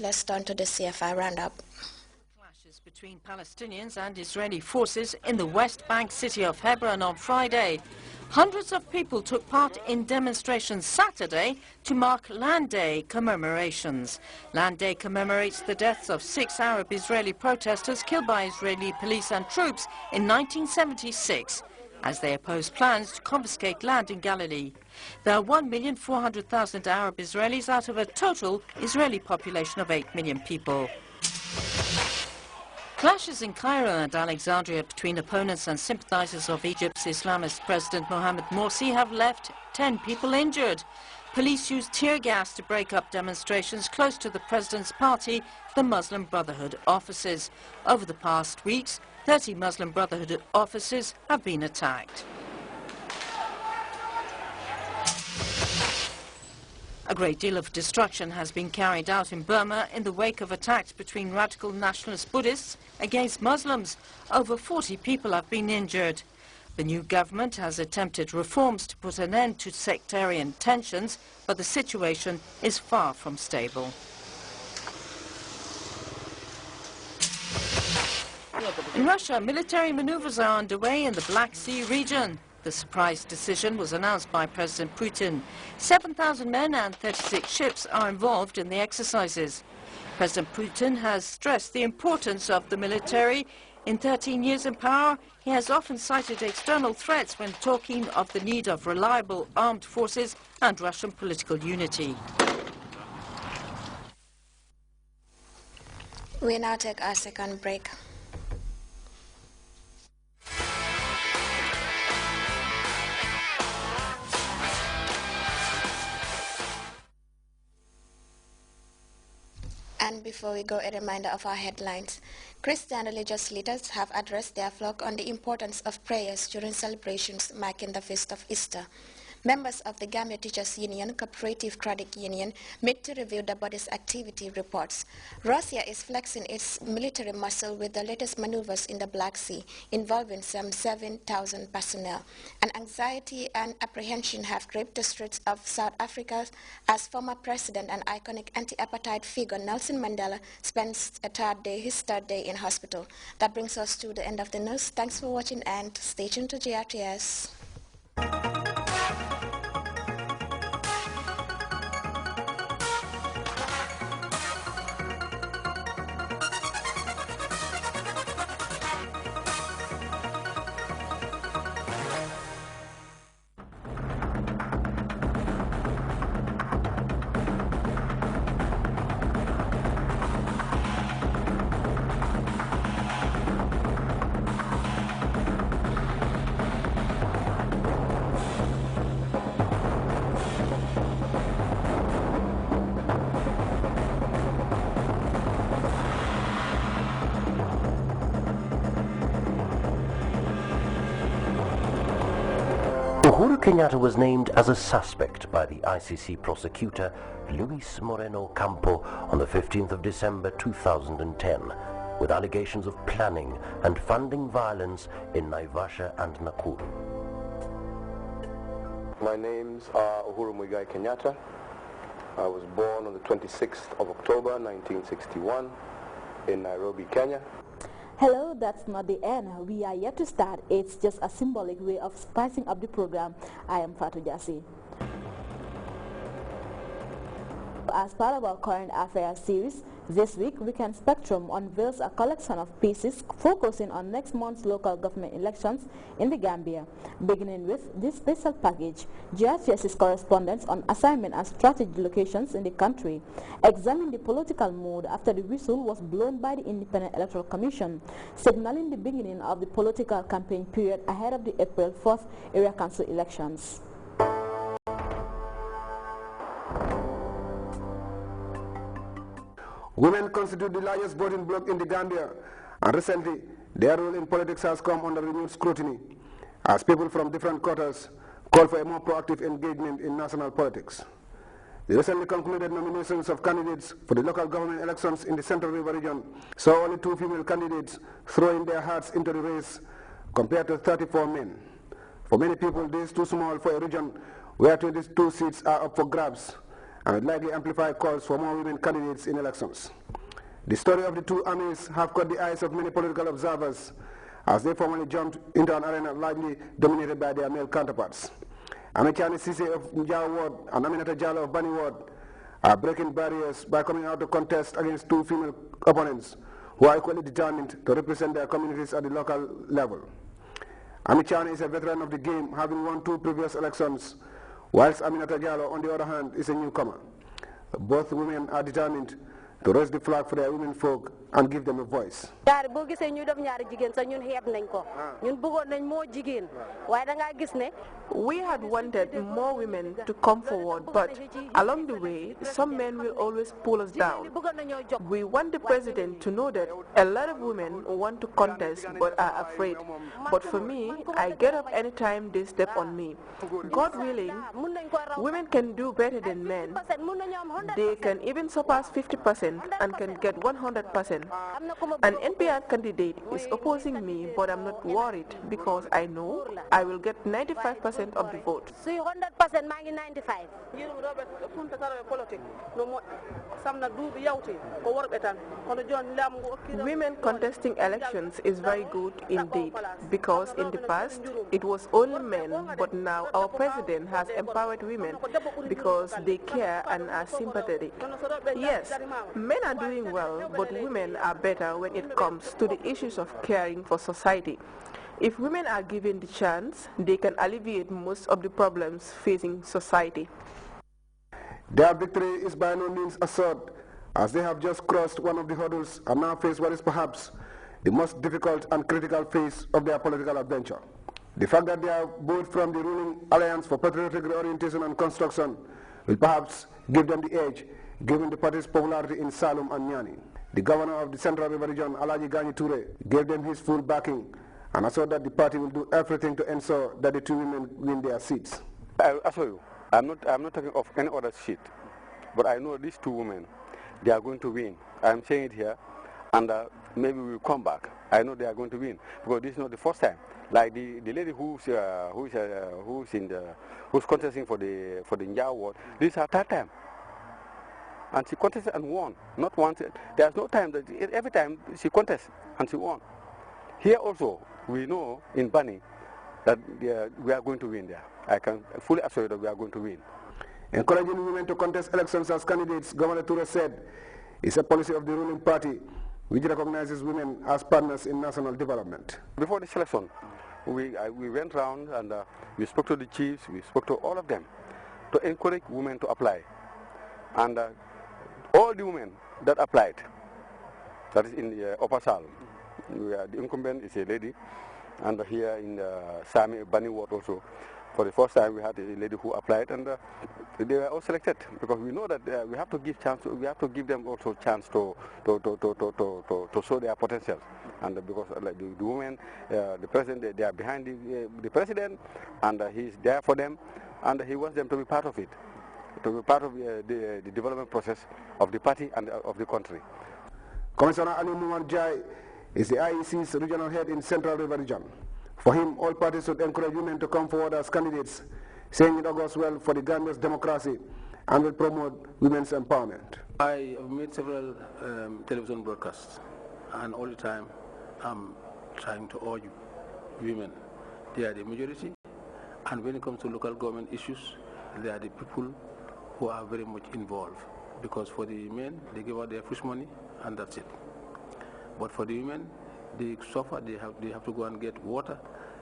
Let's turn to the CFI roundup. Clashes between Palestinians and Israeli forces in the West Bank city of Hebron on Friday. Hundreds of people took part in demonstrations Saturday to mark Land Day commemorations. Land Day commemorates the deaths of 6 Arab Israeli protesters killed by Israeli police and troops in 1976. as they oppose plans to confiscate land in Galilee. There are 1,400,000 Arab Israelis out of a total Israeli population of 8 million people. Clashes in Cairo and Alexandria between opponents and sympathizers of Egypt's Islamist President Mohamed Morsi have left 10 people injured. Police used tear gas to break up demonstrations close to the president's party, the Muslim Brotherhood offices. Over the past weeks, 30 Muslim Brotherhood offices have been attacked. A great deal of destruction has been carried out in Burma in the wake of attacks between radical nationalist Buddhists against Muslims. Over 40 people have been injured. The new government has attempted reforms to put an end to sectarian tensions, but the situation is far from stable. In Russia, military maneuvers are underway in the Black Sea region. The surprise decision was announced by President Putin. 7,000 men and 36 ships are involved in the exercises. President Putin has stressed the importance of the military. In 13 years in power, he has often cited external threats when talking of the need of reliable armed forces and Russian political unity. We now take our second break. And before we go, a reminder of our headlines. Christian religious leaders have addressed their flock on the importance of prayers during celebrations marking the feast of Easter. Members of the Gambia Teachers Union Cooperative Credit Union meet to review the body's activity reports. Russia is flexing its military muscle with the latest maneuvers in the Black Sea, involving some 7,000 personnel. And anxiety and apprehension have gripped the streets of South Africa as former president and iconic anti-apartheid figure Nelson Mandela spends his third day in hospital. That brings us to the end of the news. Thanks for watching and stay tuned to GRTS. Uhuru Kenyatta was named as a suspect by the ICC prosecutor Luis Moreno Campo on the 15th of December 2010 with allegations of planning and funding violence in Naivasha and Nakuru. My name's Uhuru Muigai Kenyatta. I was born on the 26th of October 1961 in Nairobi, Kenya. Hello, that's not the end. We are yet to start. It's just a symbolic way of spicing up the program. I am Fatou Jassi. As part of our current affairs series, this week Weekend Spectrum unveils a collection of pieces focusing on next month's local government elections in the Gambia. Beginning with this special package, GRTS's correspondents on assignment and strategy locations in the country examine the political mood after the whistle was blown by the Independent Electoral Commission, signaling the beginning of the political campaign period ahead of the April 4th area council elections. Women constitute the largest voting bloc in the Gambia, and recently their role in politics has come under renewed scrutiny as people from different quarters call for a more proactive engagement in national politics. The recently concluded nominations of candidates for the local government elections in the Central River region saw only 2 female candidates throwing their hearts into the race compared to 34 men. For many people, this is too small for a region where 22 seats are up for grabs, and would likely amplify calls for more women candidates in elections. The story of the two armies have caught the eyes of many political observers as they formally jumped into an arena largely dominated by their male counterparts. Amichani Sise of Njao Ward and Aminata Jallow of Bani Ward are breaking barriers by coming out to contest against two female opponents who are equally determined to represent their communities at the local level. Amichani is a veteran of the game, having won 2 previous elections, whilst Aminata Jallow, on the other hand, is a newcomer. Both women are determined to raise the flag for their women folk and give them a voice. We had wanted more women to come forward, but along the way, some men will always pull us down. We want the president to know that a lot of women want to contest but are afraid. But for me, I get up anytime they step on me. God willing, women can do better than men. They can even surpass 50% and can get 100%. An NPR candidate is opposing me, but I'm not worried because I know I will get 95% of the vote. 100% 95. Women contesting elections is very good indeed, because in the past it was only men, but now our president has empowered women because they care and are sympathetic. Yes, men are doing well, but women are better when it comes to the issues of caring for society. If women are given the chance, they can alleviate most of the problems facing society. Their victory is by no means assured, as they have just crossed one of the hurdles and now face what is perhaps the most difficult and critical phase of their political adventure. The fact that they are both from the ruling Alliance for Patriotic Reorientation and Construction will perhaps give them the edge, given the party's popularity in Salum and Nyani. The governor of the Central River Region, Alaji Gani Toure, gave them his full backing and assured that the party will do everything to ensure that the two women win their seats. I assure you, I'm not talking of any other seat, but I know these two women, they are going to win. I'm saying it here, and maybe we'll come back. I know they are going to win because this is not the first time. Like the lady who's contesting for the Njao Ward, this is her 3rd time. And she contested and won. Not once. There's no time that every time she contests and she won. Here also, we know in Bani that we are going to win there. I can fully assure you that we are going to win. Encouraging women to contest elections as candidates, Governor Toure said, is a policy of the ruling party which recognizes women as partners in national development. Before the selection, we went round and we spoke to the chiefs, we spoke to all of them to encourage women to apply. And all the women that applied, that is in the upper Salum, the incumbent is a lady, and here in the Sami Bani Ward also, for the first time we had a lady who applied, and they were all selected because we know that we have to give chance. We have to give them also chance to show their potential, and because like the women, the president, they are behind the president, and he's there for them, and he wants them to be part of it, to be part of the development process of the party and of the country. Commissioner Ali Muhammad Jai is the IEC's regional head in Central River Region. For him, all parties should encourage women to come forward as candidates, saying it augurs well for the Gambia's democracy and will promote women's empowerment. I have made several television broadcasts, and all the time I'm trying to urge women. They are the majority, and when it comes to local government issues, they are the people who are very much involved, because for the men, they give out their fish money and that's it. But for the women, they suffer. They have to go and get water.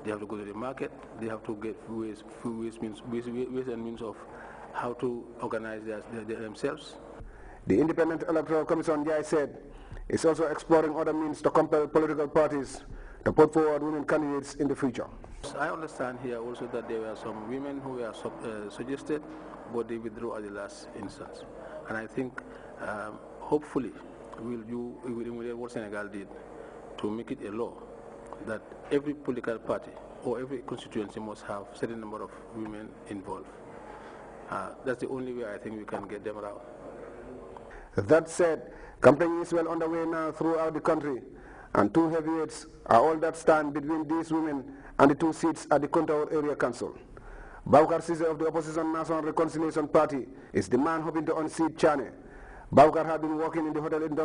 They have to go to the market. They have to get ways and means of how to organize themselves. The Independent Electoral Commission, Jai said, is also exploring other means to compel political parties to put forward women candidates in the future. I understand here also that there were some women who were suggested, but they withdrew at the last instance. And I think, hopefully, we will emulate what Senegal did, to make it a law that every political party or every constituency must have a certain number of women involved. That's the only way I think we can get them around. That said, campaigning is well underway now throughout the country, and 2 heavyweights are all that stand between these women and the 2 seats at the Kontaur Area Council. Baukar Sise of the opposition National Reconciliation Party is the man hoping to unseat Chane. Baukar had been working in the hotel industry